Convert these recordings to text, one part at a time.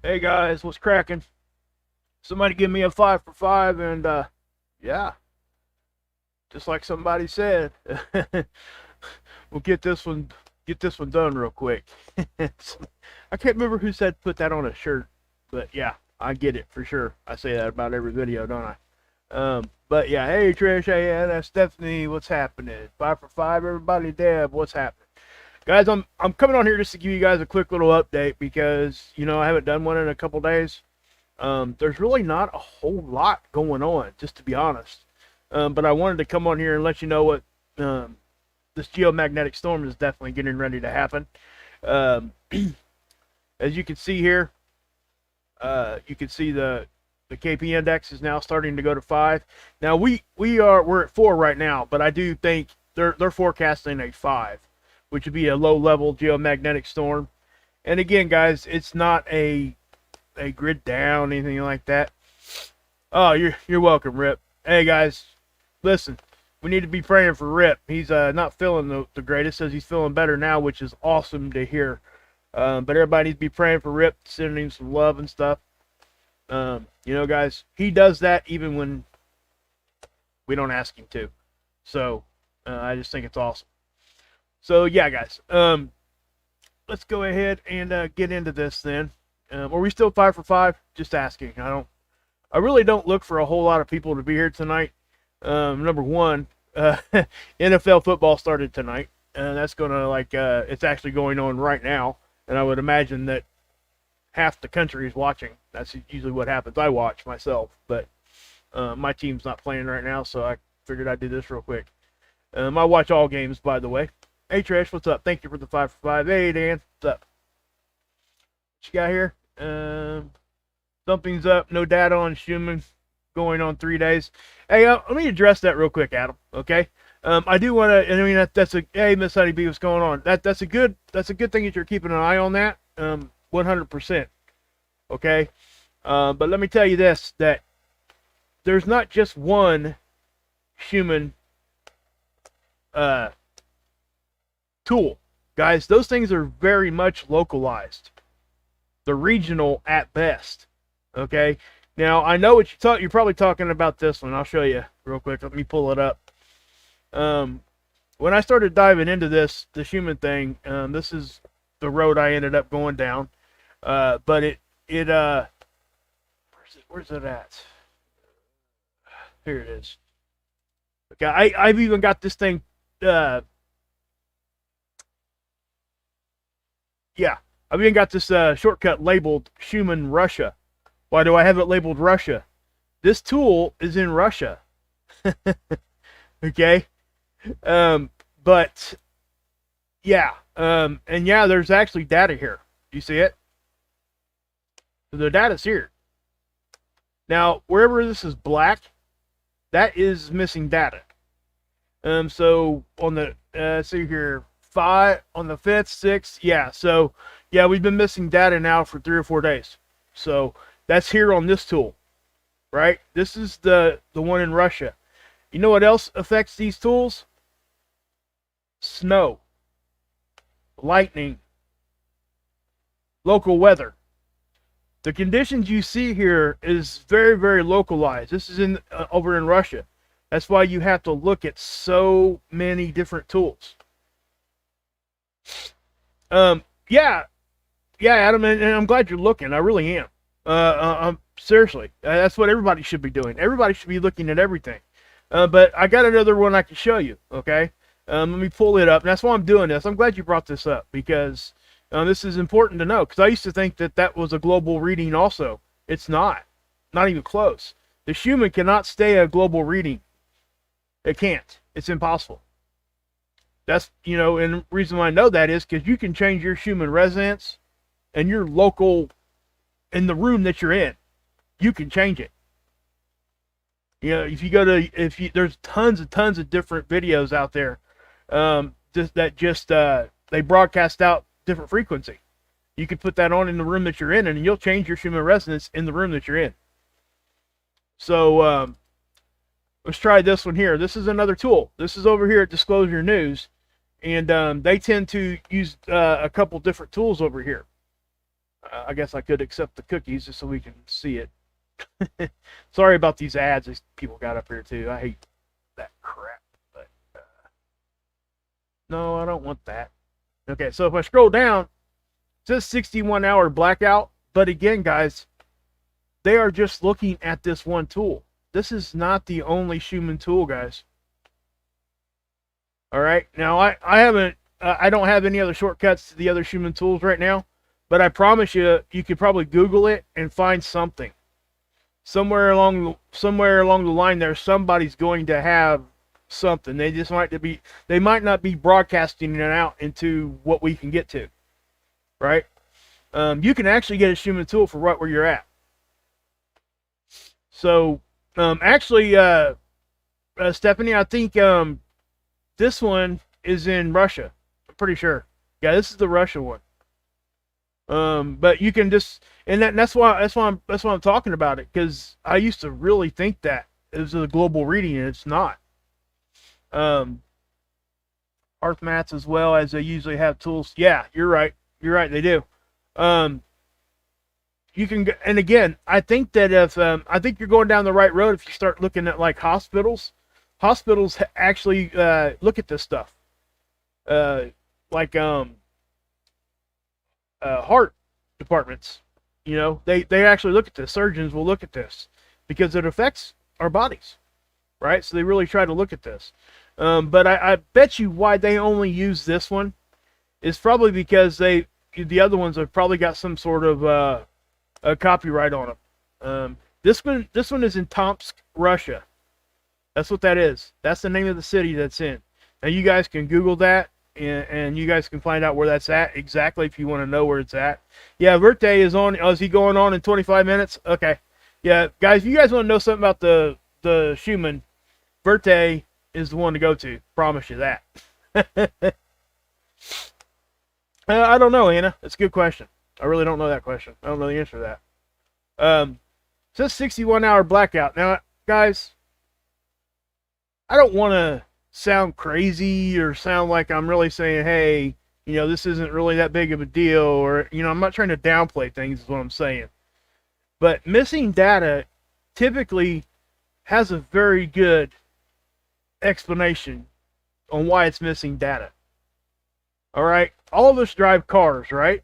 Hey guys, what's cracking? Somebody give me a 5 for 5 and yeah, just like somebody said. We'll get this one done real quick. I can't remember who said put that on a shirt, but yeah, I get it for sure. I say that about every video, don't I? But yeah, hey Trish, hey, yeah, that's Stephanie, what's happening? 5 for 5, everybody. Deb, what's happening? Guys, I'm coming on here just to give you guys a quick little update because I haven't done one in a couple days. There's really not a whole lot going on, just to be honest. But I wanted to come on here and let you know what this geomagnetic storm is definitely getting ready to happen. As you can see here, you can see the KP index is now starting to go to 5. Now we're at 4 right now, but I do think they're forecasting a 5, which would be a low-level geomagnetic storm. And again, guys, it's not a grid down, anything like that. Oh, you're welcome, Rip. Hey guys, listen, we need to be praying for Rip. He's not feeling the greatest. Says he's feeling better now, which is awesome to hear. But everybody needs to be praying for Rip, sending him some love and stuff. Guys, he does that even when we don't ask him to. So I just think it's awesome. So yeah, guys, let's go ahead and get into this then. Are we still 5 for 5? Just asking. I really don't look for a whole lot of people to be here tonight. Number one, NFL football started tonight, and that's gonna it's actually going on right now, and I would imagine that half the country is watching. That's usually what happens. I watch myself, but my team's not playing right now, so I figured I'd do this real quick. I watch all games, by the way. Hey Trish, what's up? Thank you for the 5 for 5. Hey Dan, what's up? What you got here? Something's up. No data on Schumann going on 3 days. Hey, let me address that real quick, Adam. Okay. I do want to. I mean, that's a. Hey, Miss Honeybee, what's going on? That's a good thing that you're keeping an eye on that. 100%. Okay. But let me tell you this: that there's not just one Schumann tool, guys. Those things are very much localized. They're regional at best. Okay. Now I know what you're probably talking about this one. I'll show you real quick. Let me pull it up. When I started diving into the Schumann thing, this is the road I ended up going down. But where's it at? Here it is. Okay, I've even got this thing. Yeah, I've even got this shortcut labeled Schumann Russia. Why do I have it labeled Russia? This tool is in Russia. Okay. But yeah. And yeah, there's actually data here. You see it? So the data's here. Now, wherever this is black, that is missing data. So on the see here, 5 on the 5th, 6th, yeah. So yeah, we've been missing data now for 3 or 4 days. So that's here on this tool, right? This is the one in Russia. You know what else affects these tools? Snow, lightning, local weather. The conditions you see here is very, very localized. This is in over in Russia. That's why you have to look at so many different tools. Yeah, Adam, and I'm glad you're looking. I really am. Seriously, that's what everybody should be doing. Everybody should be looking at everything. But I got another one I can show you. Okay, let me pull it up. And that's why I'm doing this. I'm glad you brought this up because this is important to know. Because I used to think that was a global reading. Also, it's not even close. The Schumann cannot stay a global reading. It can't. It's impossible. That's, and the reason why I know that is because you can change your Schumann resonance and your local in the room that you're in. You can change it. If you go to, there's tons of different videos out there they broadcast out different frequency. You could put that on in the room that you're in and you'll change your Schumann resonance in the room that you're in. So, let's try this one here. This is another tool. This is over here at Disclosure News. And they tend to use a couple different tools over here. I guess I could accept the cookies just so we can see it. Sorry about these ads these people got up here too. I hate that crap. But no, I don't want that. Okay, so if I scroll down, it says 61-hour blackout. But again, guys, they are just looking at this one tool. This is not the only Schumann tool, guys. All right. Now, I don't have any other shortcuts to the other Schumann tools right now, but I promise you, you could probably Google it and find something. Somewhere along the line there, somebody's going to have something. They might not be broadcasting it out into what we can get to, right? You can actually get a Schumann tool for right where you're at. So, actually, Stephanie, I think this one is in Russia. I'm pretty sure. Yeah, this is the Russia one. But you can just, and that's why I'm talking about it, because I used to really think that it was a global reading, and it's not. Earth mats as well, as they usually have tools. Yeah, you're right. They do. You can, and again, I think that if I think you're going down the right road if you start looking at like hospitals. Hospitals actually look at this stuff, like heart departments. You know, they actually look at this. Surgeons will look at this because it affects our bodies, right? So they really try to look at this. But I bet you why they only use this one is probably because the other ones have probably got some sort of a copyright on them. This one is in Tomsk, Russia. That's what that is. That's the name of the city that's in. Now you guys can Google that, and you guys can find out where that's at exactly if you want to know where it's at. Yeah, Verte is on. Oh, is he going on in 25 minutes? Okay. Yeah, guys, if you guys want to know something about the Schumann, Verte is the one to go to. Promise you that. I don't know, Anna. It's a good question. I really don't know that question. I don't know the answer to that. It says 61-hour blackout. Now, guys, I don't want to sound crazy or sound like I'm really saying, hey, this isn't really that big of a deal, or, I'm not trying to downplay things is what I'm saying. But missing data typically has a very good explanation on why it's missing data. All right? All of us drive cars, right?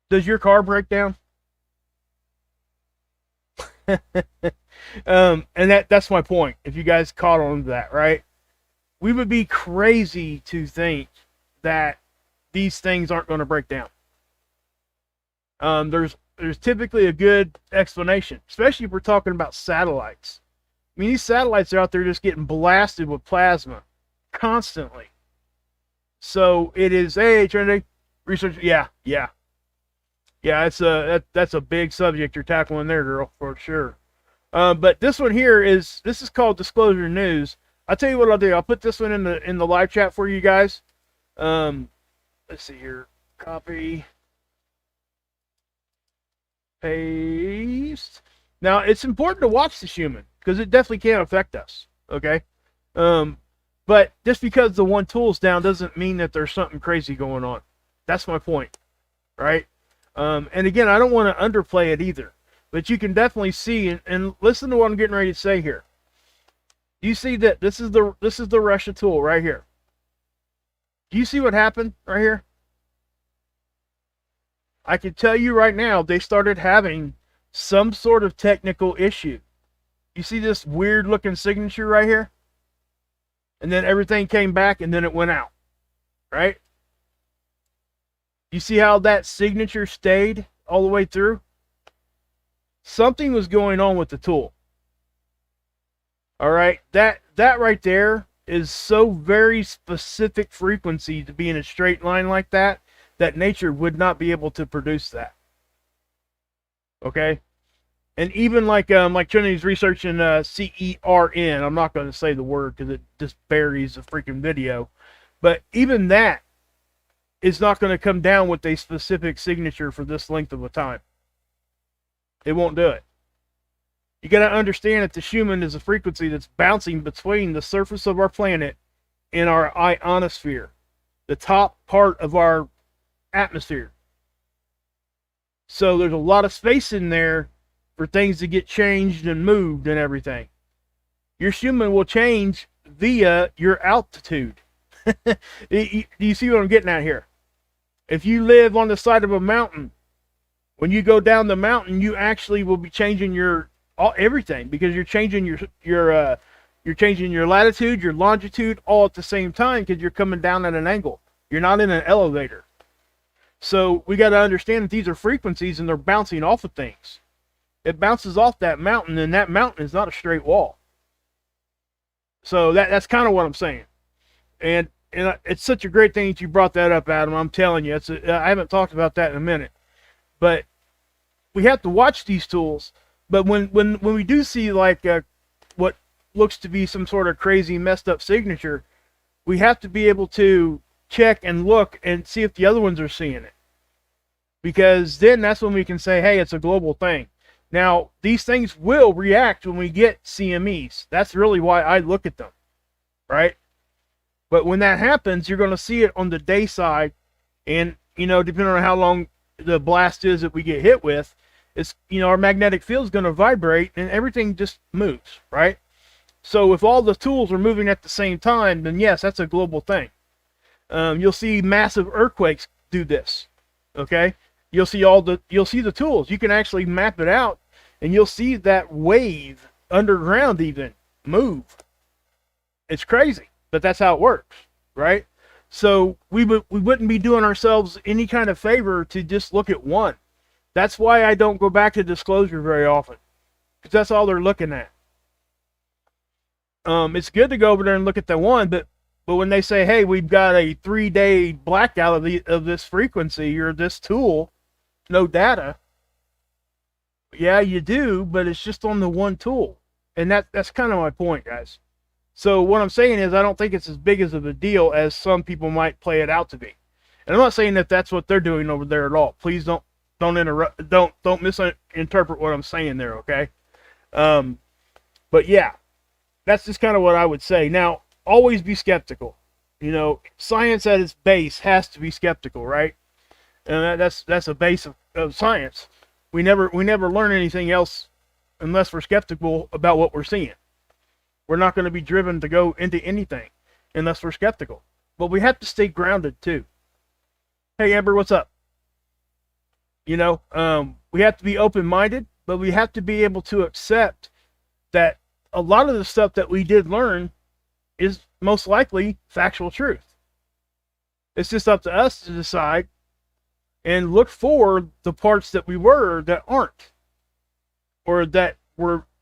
Does your car break down? And that's my point. If you guys caught on to that, right? We would be crazy to think that these things aren't going to break down. There's typically a good explanation, especially if we're talking about satellites. I mean, these satellites are out there just getting blasted with plasma constantly. So it is, hey, Trinity, research, yeah. That's a big subject you're tackling there, girl, for sure. But this one here is called Disclosure News. I'll tell you what I'll do. I'll put this one in the live chat for you guys. Let's see here. Copy. Paste. Now, it's important to watch the Schumann because it definitely can affect us. Okay. But just because the one tool's down doesn't mean that there's something crazy going on. That's my point, right? And again, I don't want to underplay it either, but you can definitely see and listen to what I'm getting ready to say here. You see that this is the Russia tool right here. Do you see what happened right here? I can tell you right now, they started having some sort of technical issue. You see this weird looking signature right here? And then everything came back and then it went out, right? You see how that signature stayed all the way through? Something was going on with the tool. All right, that right there is so very specific frequency to be in a straight line like that nature would not be able to produce that. Okay? And even like Trinity's researching CERN, I'm not going to say the word because it just buries the freaking video, but even that is not going to come down with a specific signature for this length of a time. It won't do it. You got to understand that the Schumann is a frequency that's bouncing between the surface of our planet and our ionosphere, the top part of our atmosphere. So there's a lot of space in there for things to get changed and moved and everything. Your Schumann will change via your altitude. Do you see what I'm getting at here? If you live on the side of a mountain, when you go down the mountain, you actually will be changing your everything, because you're changing you're changing your latitude, your longitude, all at the same time, because you're coming down at an angle. You're not in an elevator. So we got to understand that these are frequencies and they're bouncing off of things. It bounces off that mountain, and that mountain is not a straight wall. So that's kind of what I'm saying. And it's such a great thing that you brought that up, Adam. I'm telling you, I haven't talked about that in a minute. But we have to watch these tools. But when we do see like what looks to be some sort of crazy messed up signature, we have to be able to check and look and see if the other ones are seeing it. Because then that's when we can say, hey, it's a global thing. Now, these things will react when we get CMEs. That's really why I look at them, right? But when that happens, you're going to see it on the day side. And, depending on how long the blast is that we get hit with, it's, our magnetic field is going to vibrate and everything just moves, right? So if all the tools are moving at the same time, then yes, that's a global thing. You'll see massive earthquakes do this, okay? You'll see the tools. You can actually map it out, and you'll see that wave underground even move. It's crazy, but that's how it works, right? So we wouldn't be doing ourselves any kind of favor to just look at one. That's why I don't go back to disclosure very often, because that's all they're looking at. It's good to go over there and look at the one, but when they say, hey, we've got a 3-day blackout of this frequency or this tool, no data. Yeah, you do, but it's just on the one tool. And that's kind of my point, guys. So what I'm saying is I don't think it's as big as of a deal as some people might play it out to be. And I'm not saying that that's what they're doing over there at all. Please don't interrupt, don't misinterpret what I'm saying there, okay? But yeah, that's just kind of what I would say. Now, always be skeptical. Science at its base has to be skeptical, right? And that's a base of science. We never learn anything else unless we're skeptical about what we're seeing. We're not going to be driven to go into anything unless we're skeptical. But we have to stay grounded too. Hey Amber, what's up? We have to be open-minded, but we have to be able to accept that a lot of the stuff that we did learn is most likely factual truth. It's just up to us to decide and look for the parts that we were that aren't, or that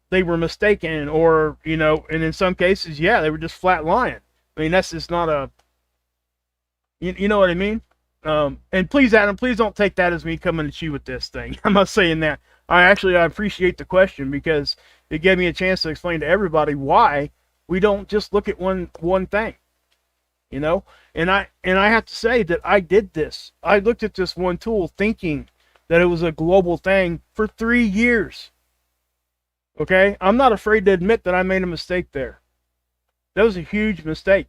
they were mistaken, or and in some cases, yeah, they were just flat lying. I mean, that's just not a, you know what I mean? And please, Adam, please don't take that as me coming at you with this thing. I'm not saying that. I appreciate the question, because it gave me a chance to explain to everybody why we don't just look at one thing, and I have to say that I did this. I looked at this one tool thinking that it was a global thing for 3 years. Okay, I'm not afraid to admit that I made a mistake there. That was a huge mistake.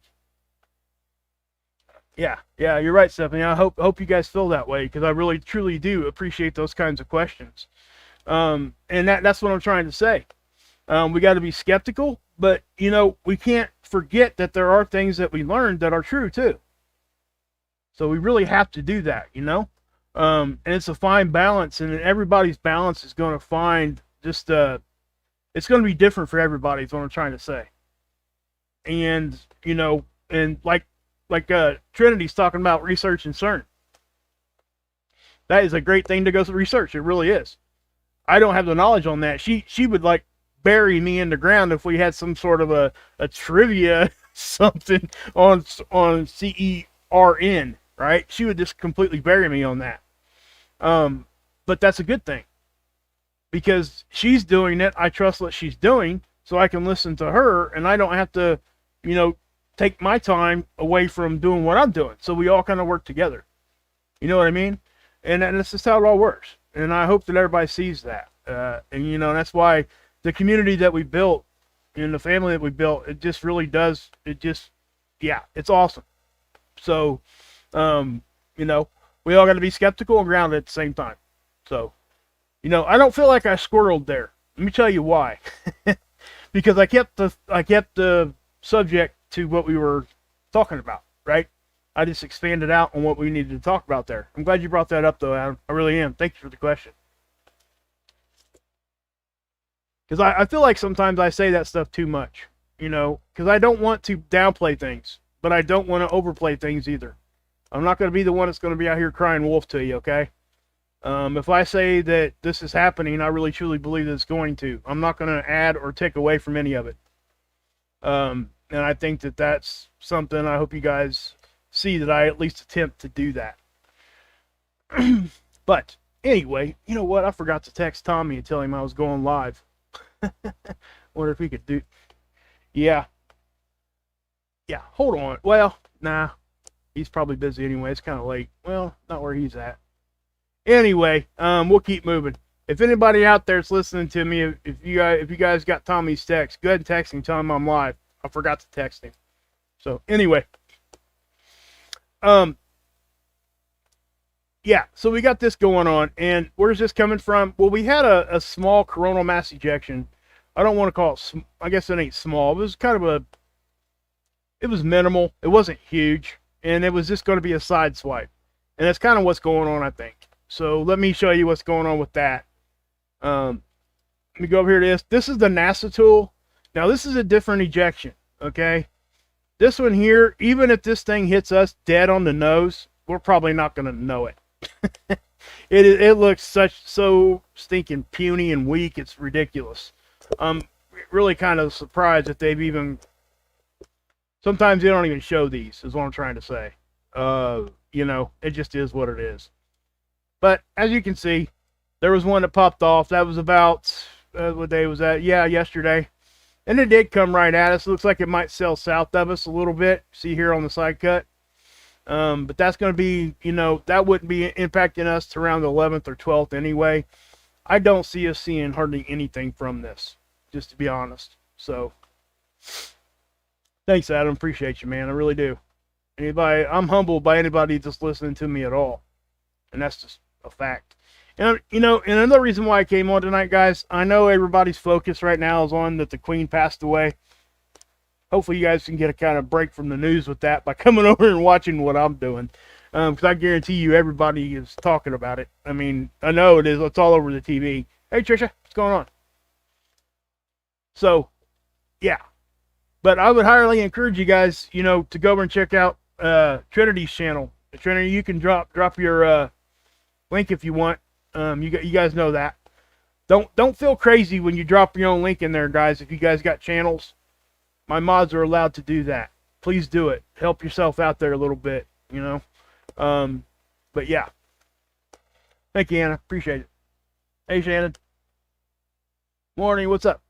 Yeah, you're right, Stephanie. I hope you guys feel that way, because I really truly do appreciate those kinds of questions. And that's what I'm trying to say. We got to be skeptical, but we can't forget that there are things that we learned that are true too. So we really have to do that, and it's a fine balance, and everybody's balance is going to find just it's going to be different for everybody, is what I'm trying to say. And and like Trinity's talking about research and CERN. That is a great thing to go research. It really is. I don't have the knowledge on that. She would bury me in the ground if we had some sort of a trivia something on CERN, right? She would just completely bury me on that. But that's a good thing, because she's doing it. I trust what she's doing, so I can listen to her, and I don't have to, take my time away from doing what I'm doing. So we all kind of work together. You know what I mean? And that's just how it all works. And I hope that everybody sees that. And that's why the community that we built and the family that we built, it just really does. It's awesome. So, we all got to be skeptical and grounded at the same time. So, I don't feel like I squirreled there. Let me tell you why. Because I kept the subject to what we were talking about, right? I just expanded out on what we needed to talk about there. I'm glad you brought that up, though, Adam. I really am. Thank you for the question. Because I feel like sometimes I say that stuff too much, because I don't want to downplay things, but I don't want to overplay things either. I'm not going to be the one that's going to be out here crying wolf to you, okay? If I say that this is happening, I really truly believe that it's going to. I'm not going to add or take away from any of it. And I think that that's something I hope you guys see, that I at least attempt to do that. But anyway, you know what? I forgot to text Tommy and tell him I was going live. Wonder if he could do. Yeah, hold on. Well, nah, he's probably busy anyway. It's kind of late. Well, not where he's at. Anyway, we'll keep moving. If anybody out there's listening to me, if you guys got Tommy's text, go ahead and text him, tell him I'm live. I forgot to text him. So anyway, yeah, so we got this going on, and where's this coming from? Well, we had a small coronal mass ejection. I don't want to call it, I guess it ain't small. It was kind of it was minimal. It wasn't huge, and it was just going to be a side swipe. And that's kind of what's going on, I think. So let me show you what's going on with that. Let me go over here to this. This is the NASA tool. Now, this is a different ejection, okay? This one here, even if this thing hits us dead on the nose, we're probably not going to know it. It looks so stinking puny and weak, it's ridiculous. I'm really kind of surprised that they've even... Sometimes they don't even show these, is what I'm trying to say. It just is what it is. But as you can see, there was one that popped off. That was about, what day was that? Yeah, yesterday. And it did come right at us. It looks like it might sail south of us a little bit. See here on the side cut. But that's going to be, that wouldn't be impacting us to around the 11th or 12th anyway. I don't see us seeing hardly anything from this, just to be honest. So, thanks, Adam. Appreciate you, man. I really do. I'm humbled by anybody just listening to me at all. And that's just a fact. And, and another reason why I came on tonight, guys, I know everybody's focus right now is on that the Queen passed away. Hopefully you guys can get a kind of break from the news with that by coming over and watching what I'm doing. Because I guarantee you everybody is talking about it. I mean, I know it is. It's all over the TV. Hey, Trisha, what's going on? So, yeah. But I would highly encourage you guys, to go over and check out Trinity's channel. Trinity, you can drop your link if you want. You guys know that. Don't feel crazy when you drop your own link in there, guys. If you guys got channels, my mods are allowed to do that. Please do it. Help yourself out there a little bit, But yeah. Thank you, Anna. Appreciate it. Hey, Shannon. Morning. What's up?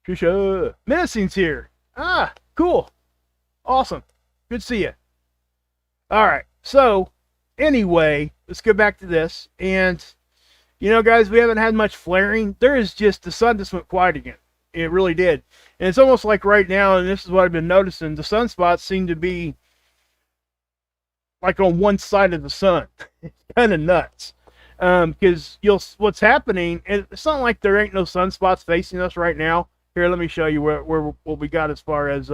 Trisha. Menacing's here. Ah, cool. Awesome. Good to see you. All right. So, anyway, let's go back to this. And, guys, we haven't had much flaring. There is just, the sun just went quiet again. It really did. And it's almost like right now, and this is what I've been noticing, the sunspots seem to be like on one side of the sun. It's kind of nuts. Because what's happening, and it's not like there ain't no sunspots facing us right now. Here, let me show you what we got as far as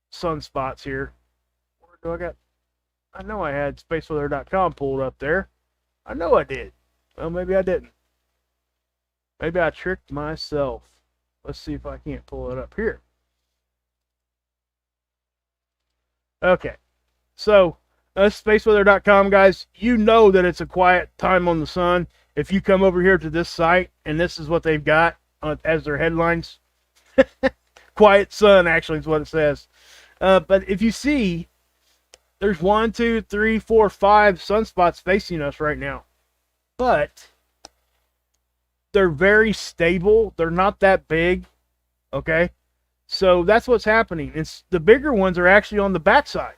sunspots here. Where do I got? I know I had spaceweather.com pulled up there. I know I did. Well, maybe I didn't. Maybe I tricked myself. Let's see if I can't pull it up here. Okay. So, spaceweather.com, guys. You know that it's a quiet time on the sun. If you come over here to this site, and this is what they've got as their headlines. Quiet sun, actually, is what it says. But if you see, there's 1, 2, 3, 4, 5 sunspots facing us right now. But they're very stable. They're not that big. Okay? So that's what's happening. It's the bigger ones are actually on the backside.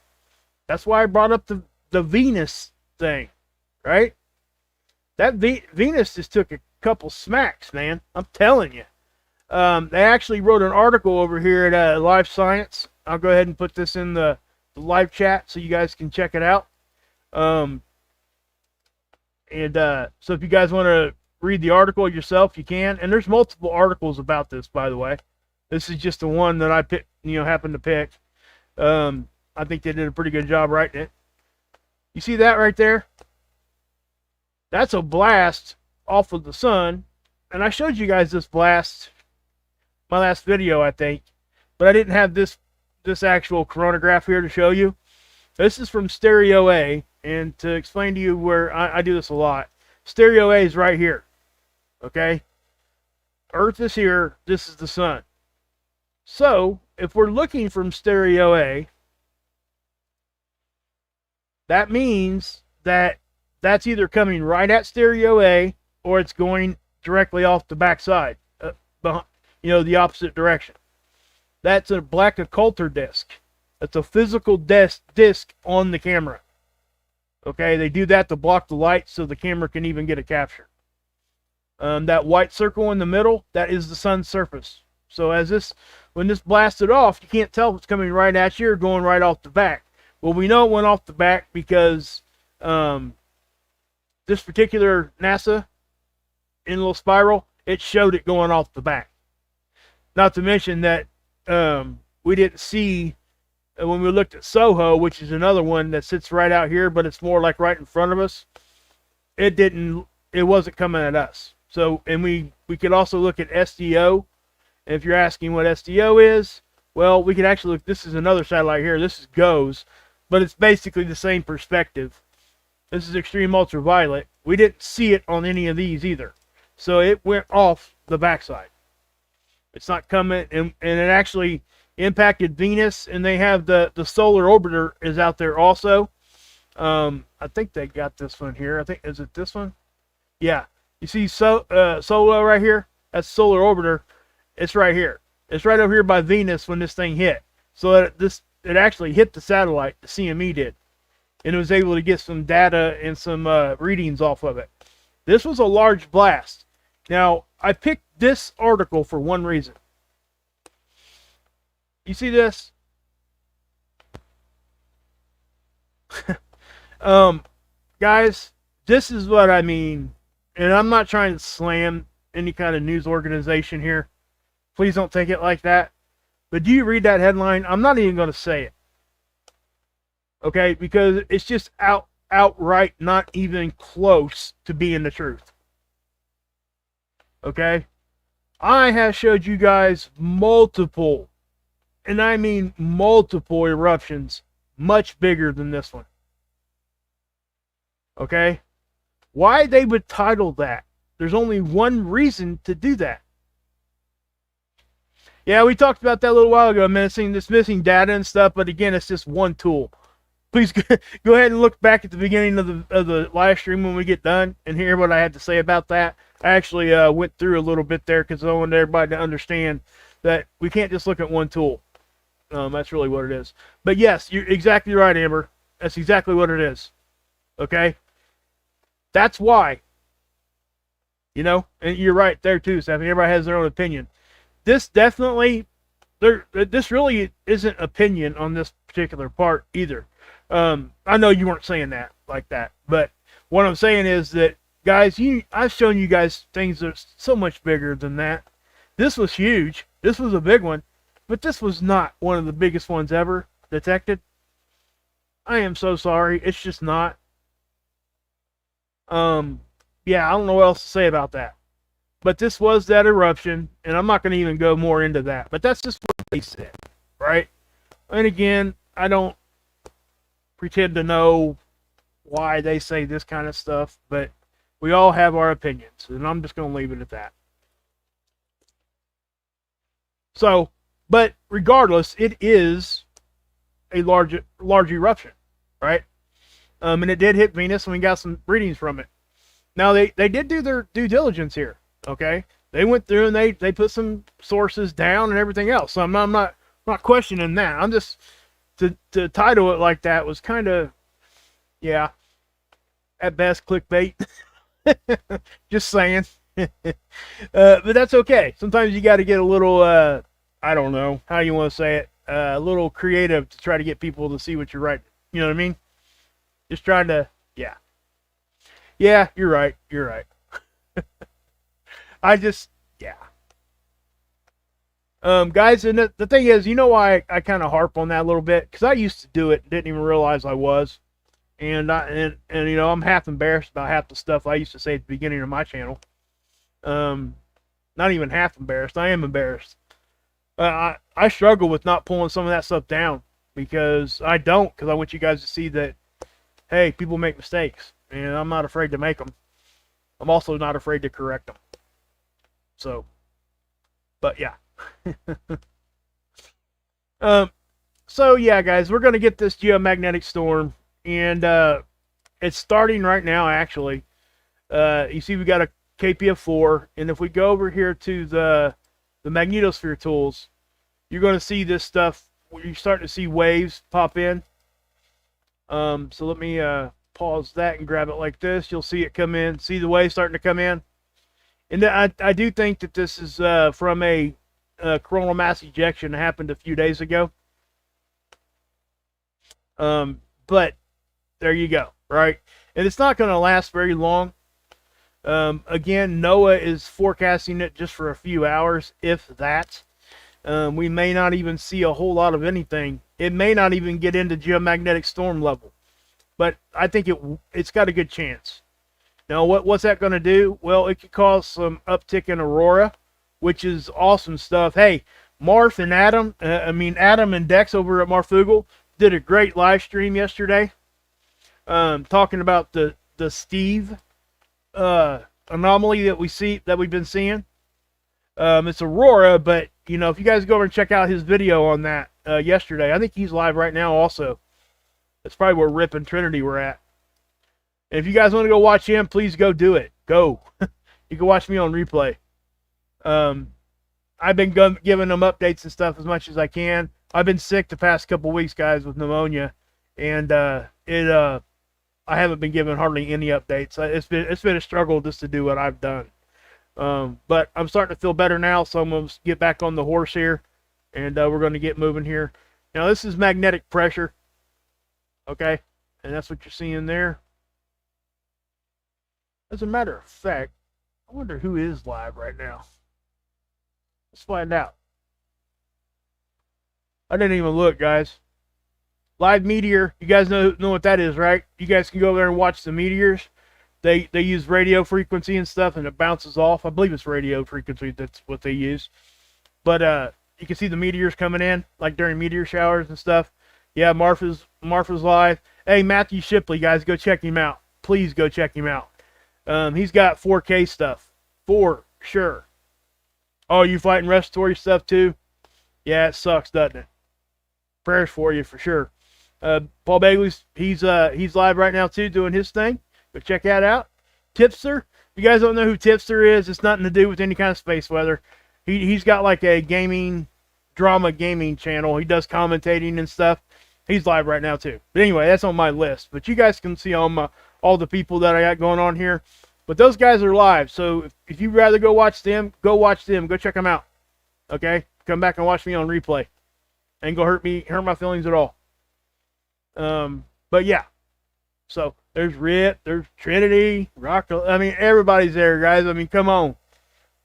That's why I brought up the Venus thing. Right? That Venus just took a couple smacks, man. I'm telling you. They actually wrote an article over here at Live Science. I'll go ahead and put this in the live chat so you guys can check it out. And so if you guys want to read the article yourself, you can. And there's multiple articles about this, by the way. This is just the one that I picked, happened to pick. I think they did a pretty good job writing it. You see that right there? That's a blast off of the sun. And I showed you guys this blast my last video, I think. But I didn't have this actual coronagraph here to show you. This is from Stereo A. And to explain to you where I do this a lot, Stereo A is right here. Okay? Earth is here. This is the sun. So, if we're looking from Stereo A, that means that that's either coming right at Stereo A or it's going directly off the backside, the opposite direction. That's a black occulter disc. That's a physical disc on the camera. Okay, they do that to block the light so the camera can even get a capture. That white circle in the middle, that is the sun's surface. So when this blasted off, you can't tell if it's coming right at you or going right off the back. Well, we know it went off the back because this particular NASA in a little spiral, it showed it going off the back. Not to mention that we didn't see when we looked at Soho, which is another one that sits right out here, but it's more like right in front of us. It wasn't coming at us. So, and we could also look at SDO. And if you're asking what SDO is, well, we could actually look. This is another satellite here. This is GOES, but it's basically the same perspective. This is extreme ultraviolet. We didn't see it on any of these either. So it went off the backside. It's not coming, and it actually impacted Venus, and they have the solar orbiter is out there also. I think they got this one here. Is it this one? Yeah. You see Solo right here? That's solar orbiter. It's right here. It's right over here by Venus when this thing hit. So it actually hit the satellite, the CME did. And it was able to get some data and some readings off of it. This was a large blast. Now, I picked this article for one reason. You see this? Guys, this is what I mean. And I'm not trying to slam any kind of news organization here. Please don't take it like that. But do you read that headline? I'm not even going to say it. Okay? Because it's just outright not even close to being the truth. Okay? I have showed you guys multiple, and I mean multiple eruptions much bigger than this one. Okay? Why they would title that? There's only one reason to do that. Yeah, we talked about that a little while ago, missing data and stuff, but again, it's just one tool. Please go ahead and look back at the beginning of the live stream when we get done and hear what I had to say about that. I actually went through a little bit there because I wanted everybody to understand that we can't just look at one tool. That's really what it is. But yes, you're exactly right, Amber. That's exactly what it is. Okay? That's why. And you're right there too, Stephanie. Everybody has their own opinion. This really isn't opinion on this particular part either. I know you weren't saying that like that, but what I'm saying is that, guys, I've shown you guys things that are so much bigger than that. This was huge. This was a big one, but this was not one of the biggest ones ever detected. I am so sorry. It's just not. Yeah, I don't know what else to say about that. But this was that eruption, and I'm not going to even go more into that. But that's just what they said, right? And again, I don't pretend to know why they say this kind of stuff, but we all have our opinions, and I'm just going to leave it at that. So, but regardless, it is a large eruption, right? And it did hit Venus, and we got some readings from it. Now, they did do their due diligence here, okay? They went through and they put some sources down and everything else. So I'm not questioning that. I'm just, to title it like that was kind of, yeah, at best clickbait. Just saying. But that's okay. Sometimes you got to get a little, I don't know how you want to say it, a little creative to try to get people to see what you're writing. You know what I mean? Just trying to, yeah. Yeah, you're right. You're right. I just, yeah. Guys, and the thing is, you know why I kind of harp on that a little bit? Because I used to do it, didn't even realize I was. And you know, I'm half embarrassed about half the stuff I used to say at the beginning of my channel. Um, Not even half embarrassed. I am embarrassed. I struggle with not pulling some of that stuff down because I don't, because I want you guys to see that, hey, people make mistakes, and I'm not afraid to make them. I'm also not afraid to correct them. So, but yeah. um, so yeah, guys, we're gonna get this geomagnetic storm, and it's starting right now. Actually, you see, we got a KP of 4, and if we go over here to the magnetosphere tools, you're going to see this stuff. You're starting to see waves pop in. So let me pause that and grab it like this. You'll see it come in. See the waves starting to come in. And I do think that this is from a coronal mass ejection that happened a few days ago. But there you go, right? And it's not going to last very long. Again, NOAA is forecasting it just for a few hours, if that. We may not even see a whole lot of anything. It may not even get into geomagnetic storm level, but I think it's got a good chance. Now, what's that going to do? Well, it could cause some uptick in Aurora, which is awesome stuff. Hey, Marth and Adam, Adam and Dex over at Marfugal did a great live stream yesterday, talking about the Steve anomaly that we've been seeing. It's Aurora, but you know, if you guys go over and check out his video on that yesterday, I think he's live right now also. That's probably where Rip and Trinity were at. And if you guys want to go watch him, please go do it. Go. You can watch me on replay. I've been giving them updates and stuff as much as I can. I've been sick the past couple weeks, guys, with pneumonia, and I haven't been giving hardly any updates. It's been a struggle just to do what I've done. But I'm starting to feel better now, so I'm going to get back on the horse here, and we're going to get moving here. Now, this is magnetic pressure, okay? And that's what you're seeing there. As a matter of fact, I wonder who is live right now. Let's find out. I didn't even look, guys. Live meteor, you guys know what that is, right? You guys can go there and watch the meteors. They use radio frequency and stuff, and it bounces off. I believe it's radio frequency. That's what they use. But you can see the meteors coming in, like during meteor showers and stuff. Yeah, Martha's live. Hey, Matthew Shipley, guys, go check him out. Please go check him out. He's got 4K stuff, for sure. Oh, you fighting respiratory stuff too? Yeah, it sucks, doesn't it? Prayers for you, for sure. Paul Bagley's he's live right now too, doing his thing. Go check that out. Tipster, if you guys don't know who Tipster is, it's nothing to do with any kind of space weather. He's got like a drama gaming channel. He does commentating and stuff. He's live right now too. But anyway, that's on my list. But you guys can see all the people that I got going on here. But those guys are live. So if you'd rather go watch them, go watch them. Go check them out. Okay? Come back and watch me on replay. Ain't gonna hurt my feelings at all. But yeah. So there's Rip, there's Trinity, everybody's there, guys. Come on.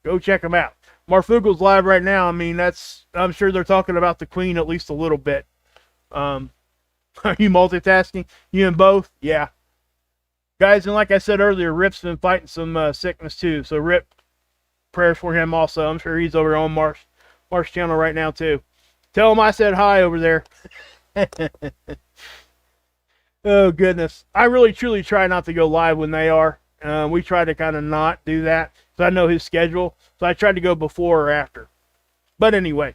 Go check them out. Marfugal's live right now. I'm sure they're talking about the Queen at least a little bit. Are you multitasking? You in both? Yeah. Guys, and like I said earlier, Rip's been fighting some sickness too. So Rip, prayers for him also. I'm sure he's over on Mark's channel right now too. Tell him I said hi over there. Oh, goodness. I really, truly try not to go live when they are. We try to kind of not do that. So I know his schedule. So I tried to go before or after. But anyway.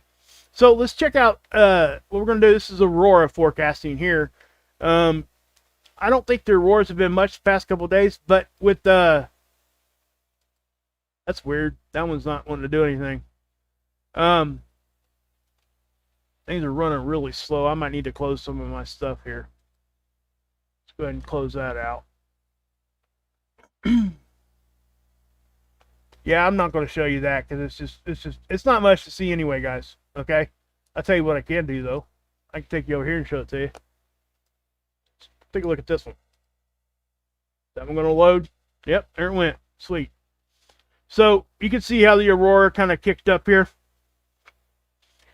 So let's check out what we're going to do. This is Aurora forecasting here. I don't think the Auroras have been much the past couple of days. But with that's weird. That one's not wanting to do anything. Things are running really slow. I might need to close some of my stuff here. Go ahead and close that out. Yeah, I'm not going to show you that because it's not much to see anyway, guys. Okay, I'll tell you what I can do though. I can take you over here and show it to you. Take a look at this one. That one going to load. Yep, there it went. Sweet. So you can see how the Aurora kind of kicked up here.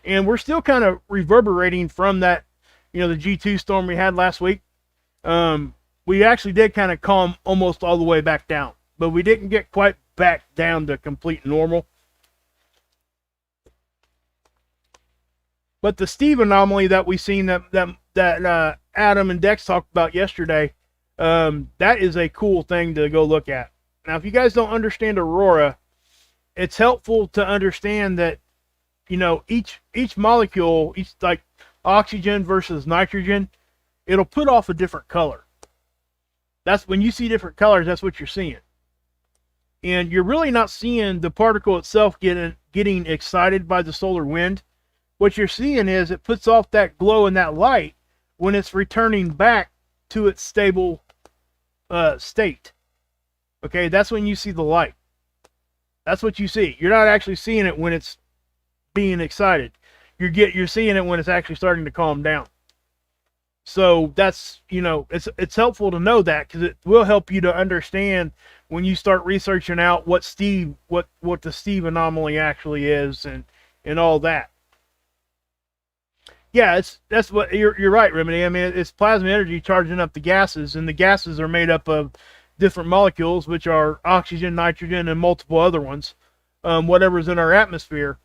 And we're still kind of reverberating from that, the G2 storm we had last week. We actually did kind of calm almost all the way back down, but we didn't get quite back down to complete normal. But the Steve anomaly that we seen that Adam and Dex talked about yesterday, that is a cool thing to go look at. Now, if you guys don't understand Aurora, it's helpful to understand that, each molecule, each like oxygen versus nitrogen, it'll put off a different color. That's when you see different colors, that's what you're seeing. And you're really not seeing the particle itself getting excited by the solar wind. What you're seeing is it puts off that glow and that light when it's returning back to its stable state. Okay, that's when you see the light. That's what you see. You're not actually seeing it when it's being excited. You're seeing it when it's actually starting to calm down. So that's, it's helpful to know that, because it will help you to understand when you start researching out what the Steve anomaly actually is and all that. Yeah, that's what you're right, Remedy. I mean, it's plasma energy charging up the gases, and the gases are made up of different molecules, which are oxygen, nitrogen, and multiple other ones. Whatever's in our atmosphere,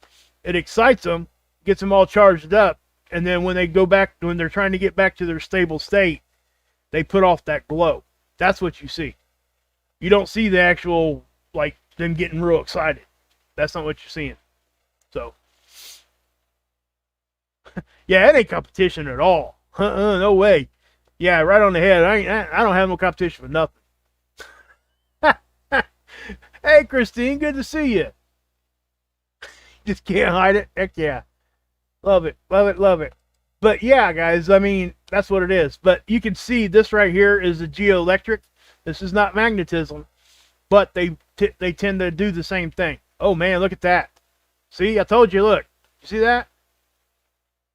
it excites them, gets them all charged up, and then when they're trying to get back to their stable state, they put off that glow. That's what you see. You don't see the actual, like, them getting real excited. That's not what you're seeing. So, yeah, it ain't competition at all. No way. Yeah, right on the head. I don't have no competition for nothing. Hey, Christine, good to see you. Just can't hide it. Heck yeah. Love it, love it, love it. But yeah, guys, I mean, that's what it is. But you can see this right here is a geoelectric. This is not magnetism, but they tend to do the same thing. Oh man, look at that. See, I told you, look. You see that?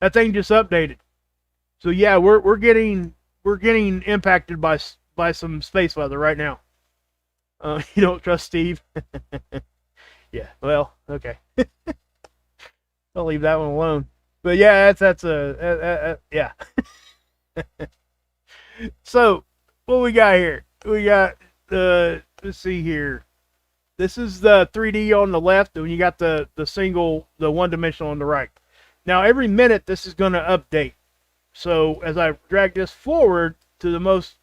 That thing just updated. So yeah, we're getting impacted by some space weather right now. You don't trust Steve? Yeah, well, okay. I'll leave that one alone. But yeah, that's yeah. So what we got here? We got let's see here. This is the 3D on the left, and you got the one-dimensional on the right. Now every minute this is going to update. So as I drag this forward to the most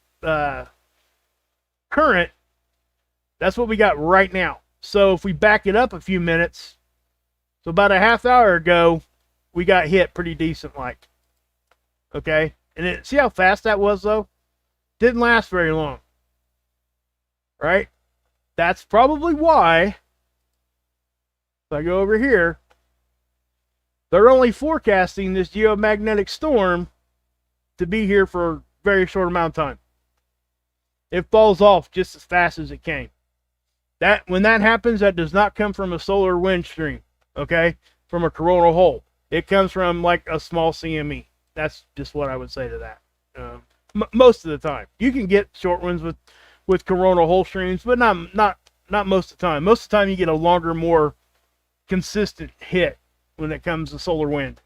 current, that's what we got right now. So if we back it up a few minutes, so about a half hour ago, we got hit pretty decent like. Okay? And see how fast that was though? Didn't last very long. Right? That's probably why, if I go over here, they're only forecasting this geomagnetic storm to be here for a very short amount of time. It falls off just as fast as it came. When that happens, that does not come from a solar wind stream, okay? From a coronal hole. It comes from like a small CME. That's just what I would say to that. Most of the time, you can get short ones with coronal hole streams, but not most of the time. Most of the time, you get a longer, more consistent hit when it comes to solar wind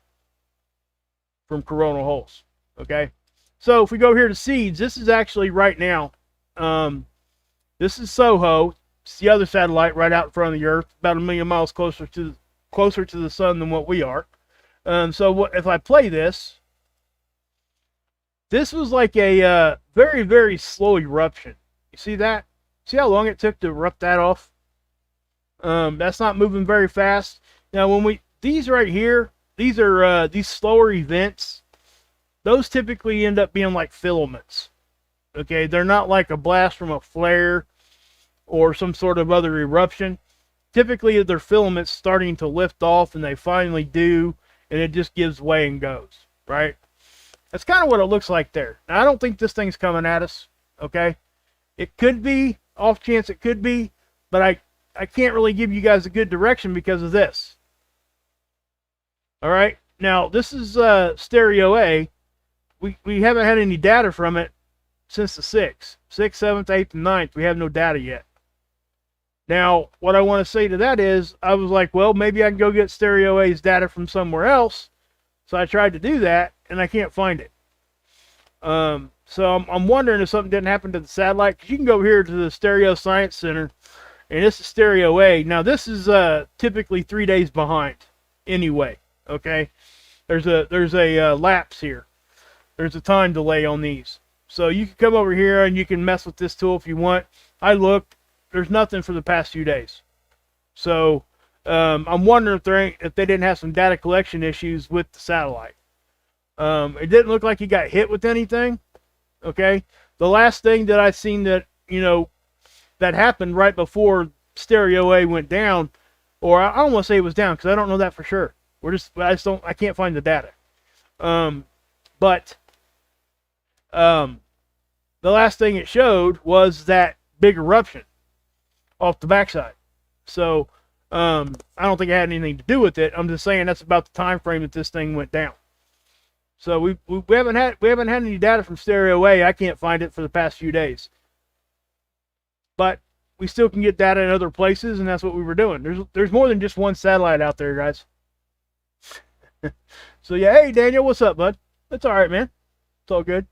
from coronal holes. Okay, so if we go here to seeds, this is actually right now. This is SOHO. It's the other satellite right out in front of the Earth, about 1 million miles closer to the sun than what we are. So if I play this, this was like a very, very slow eruption. You see that? See how long it took to erupt that off? That's not moving very fast. Now, these right here, these are these slower events. Those typically end up being like filaments. Okay, they're not like a blast from a flare or some sort of other eruption. Typically, they're filaments starting to lift off, and they finally do, and it just gives way and goes, right? That's kind of what it looks like there. Now, I don't think this thing's coming at us, okay? It could be, off chance it could be, but I can't really give you guys a good direction because of this. All right, now this is stereo A. We haven't had any data from it since the 6th, 7th, 8th, and 9th. We have no data yet. Now, what I want to say to that is, I was like, well, maybe I can go get Stereo A's data from somewhere else. So I tried to do that, and I can't find it. So I'm wondering if something didn't happen to the satellite, because you can go here to the Stereo Science Center, and this is Stereo A. Now, this is typically 3 days behind anyway, okay? There's a lapse here. There's a time delay on these. So you can come over here and you can mess with this tool if you want. I looked. There's nothing for the past few days. So I'm wondering if they didn't have some data collection issues with the satellite. It didn't look like he got hit with anything. Okay. The last thing that I seen that, that happened right before Stereo A went down, or I don't want to say it was down because I don't know that for sure. I can't find the data. But the last thing it showed was that big eruption off the backside. So I don't think it had anything to do with it. I'm just saying that's about the time frame that this thing went down. So we haven't had any data from Stereo A. I can't find it for the past few days. But we still can get data in other places, and that's what we were doing. There's more than just one satellite out there, guys. So yeah, hey Daniel, what's up, bud? It's all right, man. It's all good.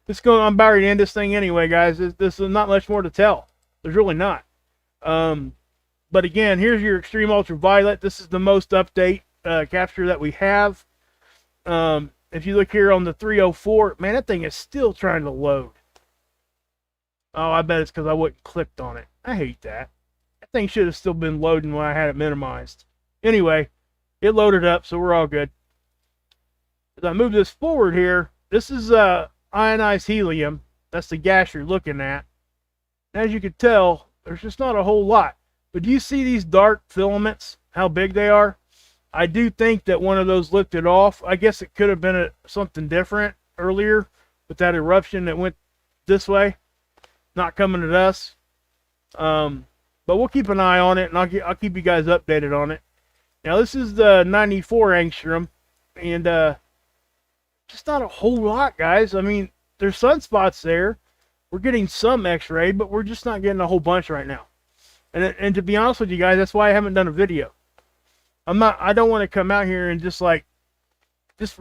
I'm about ready to end this thing anyway, guys. This is not much more to tell. There's really not. But again, here's your extreme ultraviolet. This is the most update capture that we have. If you look here on the 304, man, that thing is still trying to load. Oh, I bet it's because I wasn't clicked on it. I hate that. That thing should have still been loading when I had it minimized. Anyway, it loaded up, so we're all good. As I move this forward here, this is ionized helium. That's the gas you're looking at. As you can tell, there's just not a whole lot. But do you see these dark filaments, how big they are? I do think that one of those lifted off. I guess it could have been something different earlier with that eruption that went this way, not coming at us. But we'll keep an eye on it, and I'll keep you guys updated on it. Now, this is the 94 angstrom, and just not a whole lot, guys. I mean, there's sunspots there. We're getting some X-ray, but we're just not getting a whole bunch right now. And to be honest with you guys, that's why I haven't done a video. I don't want to come out here and just for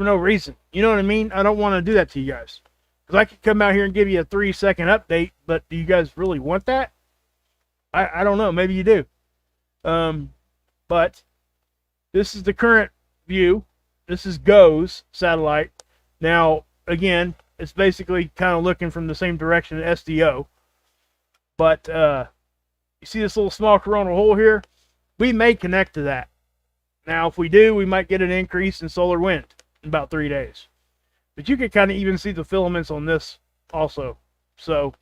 no reason. You know what I mean? I don't want to do that to you guys. Because I could come out here and give you a 3-second update, but do you guys really want that? I don't know. Maybe you do. But this is the current view. This is GOES satellite. Now, again, it's basically kind of looking from the same direction as SDO. But you see this little small coronal hole here? We may connect to that. Now, if we do, we might get an increase in solar wind in about 3 days. But you can kind of even see the filaments on this also. So,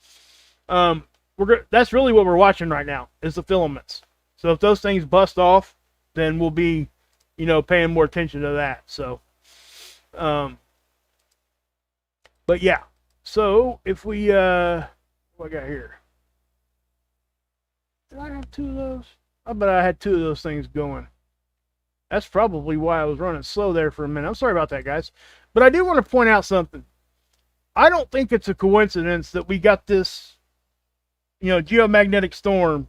that's really what we're watching right now, is the filaments. So if those things bust off, then we'll be, paying more attention to that. So, but yeah. So if we, what I got here? Did I have 2 of those? I bet I had 2 of those things going. That's probably why I was running slow there for a minute. I'm sorry about that, guys. But I do want to point out something. I don't think it's a coincidence that we got this, geomagnetic storm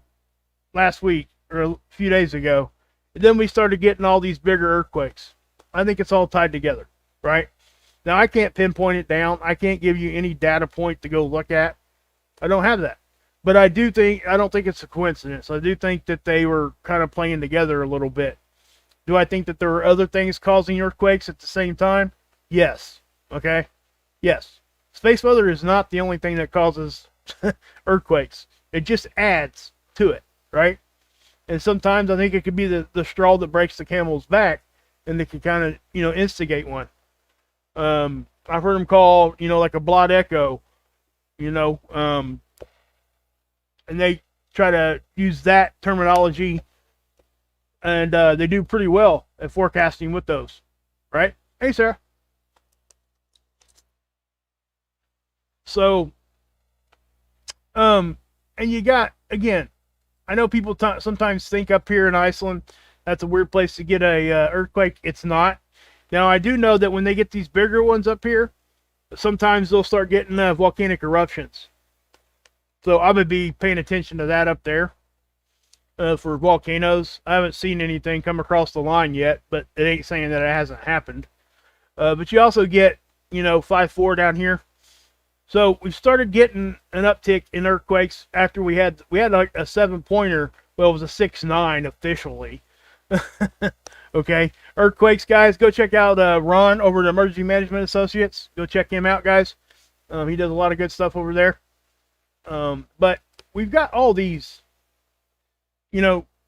last week or a few days ago. And then we started getting all these bigger earthquakes. I think it's all tied together, right? Now, I can't pinpoint it down. I can't give you any data point to go look at. I don't have that. But I don't think it's a coincidence. I do think that they were kind of playing together a little bit. Do I think that there were other things causing earthquakes at the same time? Yes. Okay? Yes. Space weather is not the only thing that causes earthquakes. It just adds to it, right? And sometimes I think it could be the straw that breaks the camel's back, and that can kind of, instigate one. I've heard them call, like a blot echo, and they try to use that terminology, and they do pretty well at forecasting with those, right? Hey, Sarah. So, and you got, again, I know people sometimes think up here in Iceland, that's a weird place to get a earthquake. It's not. Now, I do know that when they get these bigger ones up here, sometimes they'll start getting volcanic eruptions. So I'm going to be paying attention to that up there. for volcanoes. I haven't seen anything come across the line yet, but it ain't saying that it hasn't happened. But you also get, 5.4 down here. So we've started getting an uptick in earthquakes after we had like a 7-pointer. Well, it was a 6.9 officially. Okay, earthquakes, guys. Go check out Ron over at Emergency Management Associates. Go check him out, guys. He does a lot of good stuff over there. But we've got all these. We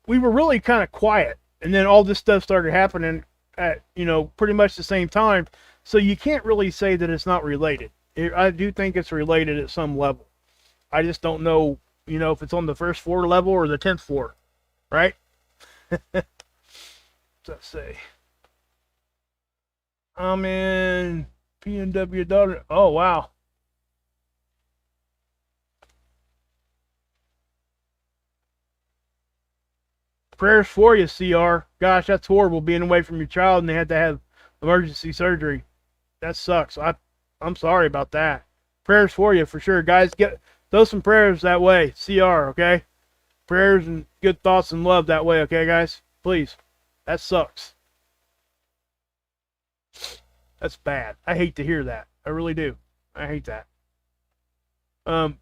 were really kind of quiet, and then all this stuff started happening at pretty much the same time. So you can't really say that it's not related. I do think it's related at some level. I just don't know, if it's on the first floor level or the 10th floor, right? What's that say? I'm in PNW daughter. Oh, wow. Prayers for you, CR. Gosh, that's horrible being away from your child and they had to have emergency surgery. That sucks. I'm sorry about that. Prayers for you for sure, guys. Throw some prayers that way, CR. Okay, prayers and good thoughts and love that way. Okay, guys, please. That sucks. That's bad. I hate to hear that. I really do. I hate that. But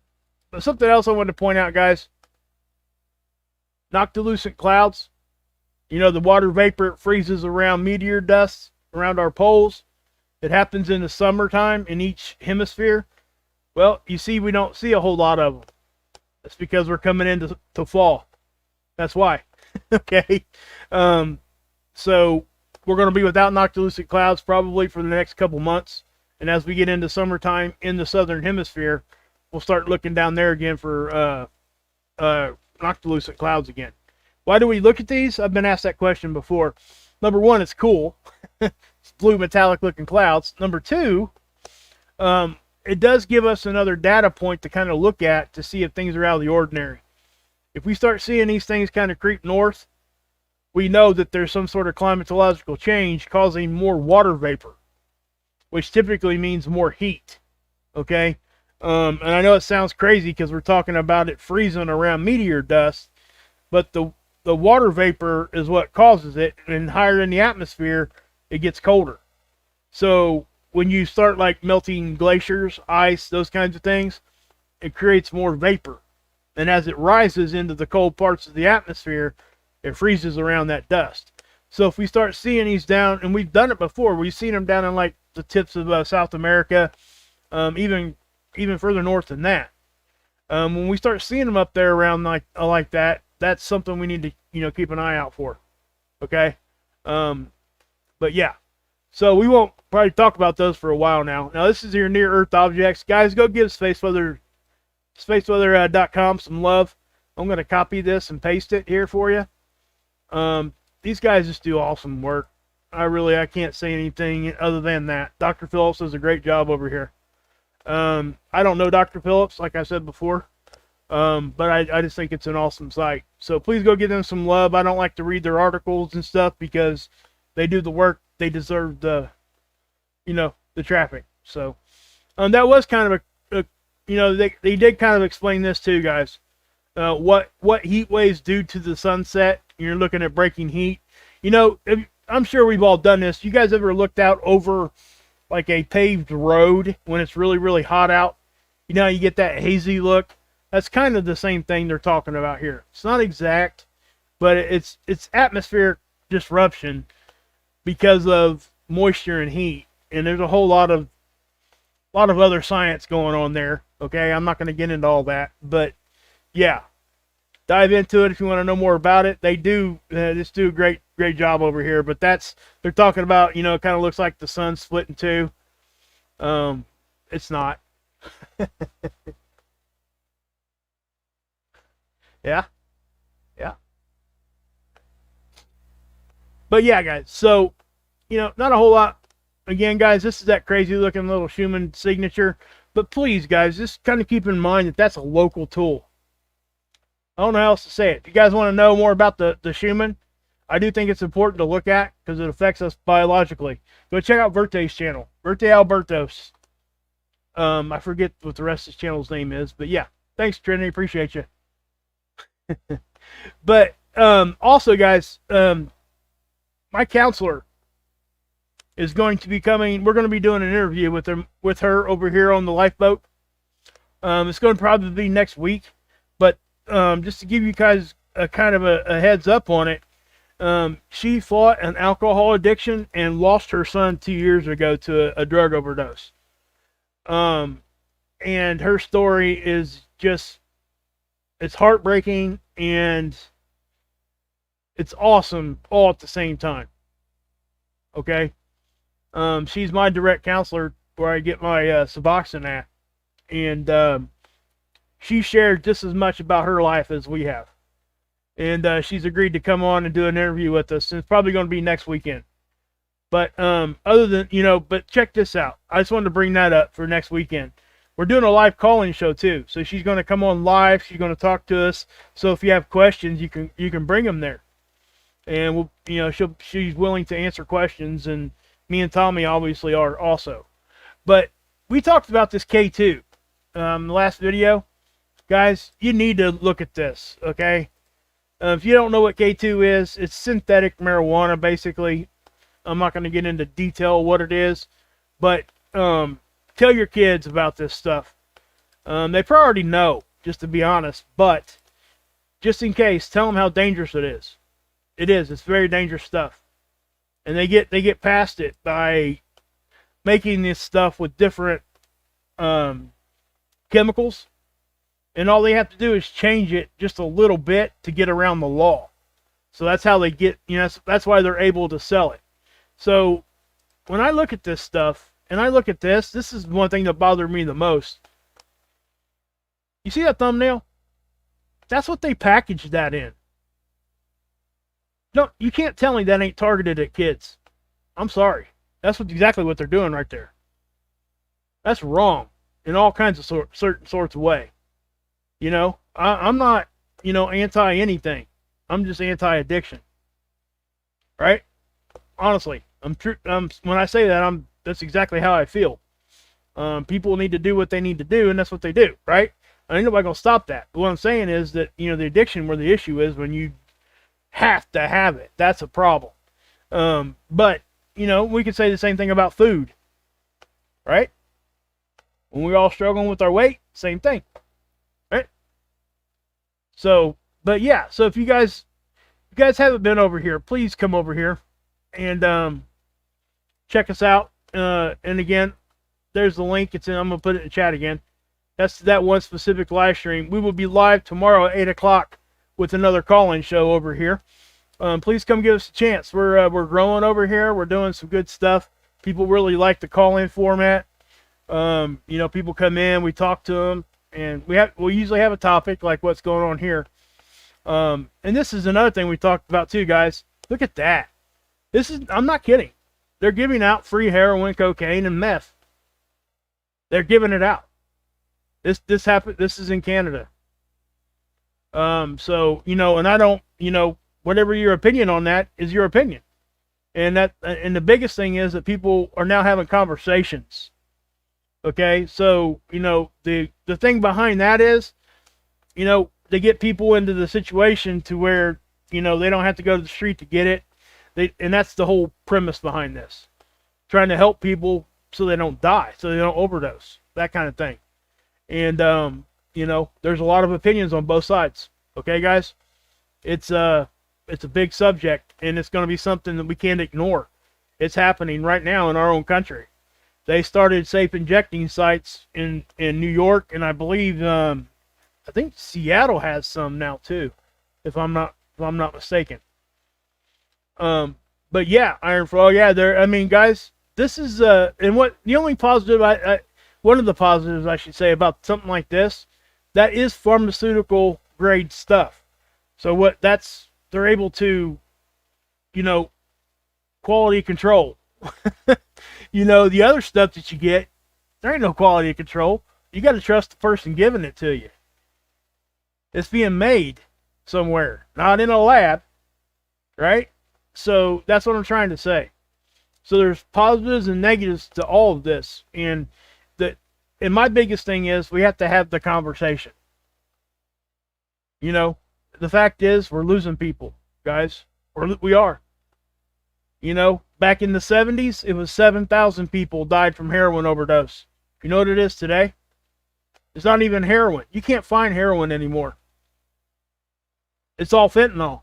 something else I wanted to point out, guys. Noctilucent clouds. The water vapor freezes around meteor dust around our poles. It happens in the summertime in each hemisphere. Well, you see, we don't see a whole lot of them. That's because we're coming into fall. That's why. Okay. So we're going to be without noctilucent clouds probably for the next couple months. And as we get into summertime in the southern hemisphere, we'll start looking down there again for noctilucent clouds again. Why do we look at these? I've been asked that question before. Number one, it's cool. It's blue metallic looking clouds. Number two, it does give us another data point to kind of look at to see if things are out of the ordinary. If we start seeing these things kind of creep north, we know that there's some sort of climatological change causing more water vapor, which typically means more heat. Okay? And I know it sounds crazy because we're talking about it freezing around meteor dust, but the water vapor is what causes it, and higher in the atmosphere, it gets colder. So when you start like melting glaciers, ice, those kinds of things, it creates more vapor. And as it rises into the cold parts of the atmosphere, it freezes around that dust. So if we start seeing these down, and we've done it before, we've seen them down in like the tips of South America, even further north than that. When we start seeing them up there around like that, that's something we need to keep an eye out for. Okay. But yeah, so we won't probably talk about those for a while now. Now this is your near Earth objects, guys. Go give spaceweather.com some love. I'm going to copy this and paste it here for you. These guys just do awesome work. I can't say anything other than that. Dr. Phillips does a great job over here. I don't know Dr. Phillips, like I said before. But I just think it's an awesome site. So please go give them some love. I don't like to read their articles and stuff because they do the work. They deserve the traffic. So, that was kind of they did kind of explain this too, guys. What heat waves do to the sunset. You're looking at breaking heat. I'm sure we've all done this. You guys ever looked out over like a paved road when it's really, really hot out? You get that hazy look. That's kind of the same thing they're talking about here. It's not exact, but it's atmospheric disruption because of moisture and heat. And there's a whole lot of other science going on there. Okay, I'm not going to get into all that, but yeah, dive into it if you want to know more about it. They do just do a great job over here. But they're talking about it kind of looks like the sun split in two. It's not. Yeah. But yeah, guys. So, not a whole lot. Again, guys, this is that crazy looking little Schumann signature. But please, guys, just kind of keep in mind that that's a local tool. I don't know how else to say it. If you guys want to know more about the Schumann, I do think it's important to look at because it affects us biologically. Go check out Verte's channel, Verte Arbuoto. I forget what the rest of his channel's name is, but yeah. Thanks, Trinity. Appreciate you. But Also, guys, my counselor is going to be coming. We're going to be doing an interview with her over here on the lifeboat. It's going to probably be next week, but just to give you guys a kind of a heads up on it, she fought an alcohol addiction and lost her son 2 years ago to a drug overdose. And her story is just, it's heartbreaking and it's awesome all at the same time. Okay? She's my direct counselor where I get my Suboxone at. And she shared just as much about her life as we have. And she's agreed to come on and do an interview with us. And it's probably going to be next weekend. But other than, but check this out. I just wanted to bring that up for next weekend. We're doing a live call-in show too. So she's going to come on live. She's going to talk to us. So if you have questions, you can bring them there. And we'll, she's willing to answer questions. And me and Tommy obviously are also. But we talked about this K2 the last video. Guys, you need to look at this, okay? If you don't know what K2 is, it's synthetic marijuana, basically. I'm not going to get into detail what it is, but tell your kids about this stuff. They probably already know, just to be honest, but just in case, tell them how dangerous it is. It is. It's very dangerous stuff. And they get past it by making this stuff with different chemicals. And all they have to do is change it just a little bit to get around the law. So that's how they get, that's why they're able to sell it. So when I look at this stuff, and I look at this is one thing that bothered me the most. You see that thumbnail? That's what they packaged that in. No, you can't tell me that ain't targeted at kids. I'm sorry. That's exactly what they're doing right there. That's wrong in all kinds of certain sorts of way. I'm not, anti anything. I'm just anti-addiction. Right? Honestly, when I say that, that's exactly how I feel. People need to do what they need to do, and that's what they do, right? Ain't nobody gonna stop that. But what I'm saying is that, the addiction where the issue is when you have to have it. That's a problem. But, we could say the same thing about food. Right? When we're all struggling with our weight, same thing. Right? So, but yeah, so if you guys haven't been over here, please come over here and check us out. And again, there's the link. I'm gonna put it in the chat again. That's that one specific live stream. We will be live tomorrow at 8 o'clock with another call-in show over here. Please come give us a chance. We're growing over here. We're doing some good stuff. People really like the call-in format. People come in, we talk to them, and we usually have a topic like what's going on here. And this is another thing we talked about too, guys. Look at that. I'm not kidding. They're giving out free heroin, cocaine, and meth. They're giving it out. This happened. This is in Canada. So, and I don't, whatever your opinion on that is your opinion. And the biggest thing is that people are now having conversations. Okay. So, the thing behind that is, they get people into the situation to where, they don't have to go to the street to get it. And that's the whole premise behind this. Trying to help people so they don't die, so they don't overdose, that kind of thing. And, there's a lot of opinions on both sides. Okay, guys? It's a big subject, and it's going to be something that we can't ignore. It's happening right now in our own country. They started safe injecting sites in New York, and I believe, I think Seattle has some now too, if I'm not mistaken. But yeah, Iron Frog, yeah, guys, this is, and the only positive, one of the positives I should say about something like this, that is pharmaceutical grade stuff. So they're able to, quality control. The other stuff that you get, there ain't no quality control. You got to trust the person giving it to you. It's being made somewhere, not in a lab, right? So that's what I'm trying to say. So there's positives and negatives to all of this. And my biggest thing is we have to have the conversation. the fact is, we're losing people, guys. We are. You know, back in the 70s, it was 7,000 people died from heroin overdose. You know what it is today? It's not even heroin. You can't find heroin anymore. It's all fentanyl.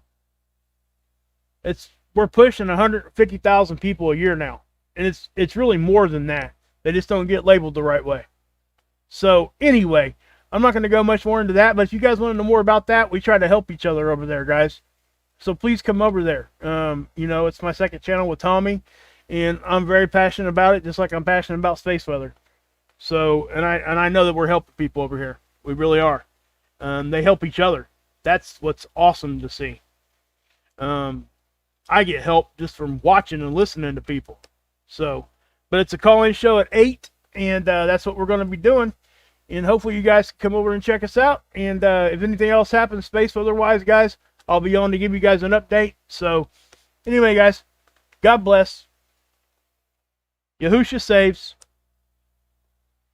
We're pushing 150,000 people a year now, and it's really more than that. They just don't get labeled the right way. So anyway, I'm not going to go much more into that, but if you guys want to know more about that, we try to help each other over there, guys. So please come over there. You know, it's my second channel with Tommy, and I'm very passionate about it, just like I'm passionate about space weather. So, and I know that we're helping people over here. We really are. They help each other. That's what's awesome to see. I get help just from watching and listening to people. So, but it's a call-in show at 8, and that's what we're going to be doing. And hopefully you guys can come over and check us out. And if anything else happens space weather-wise, guys, I'll be on to give you guys an update. So, anyway, guys, God bless. Yahusha saves.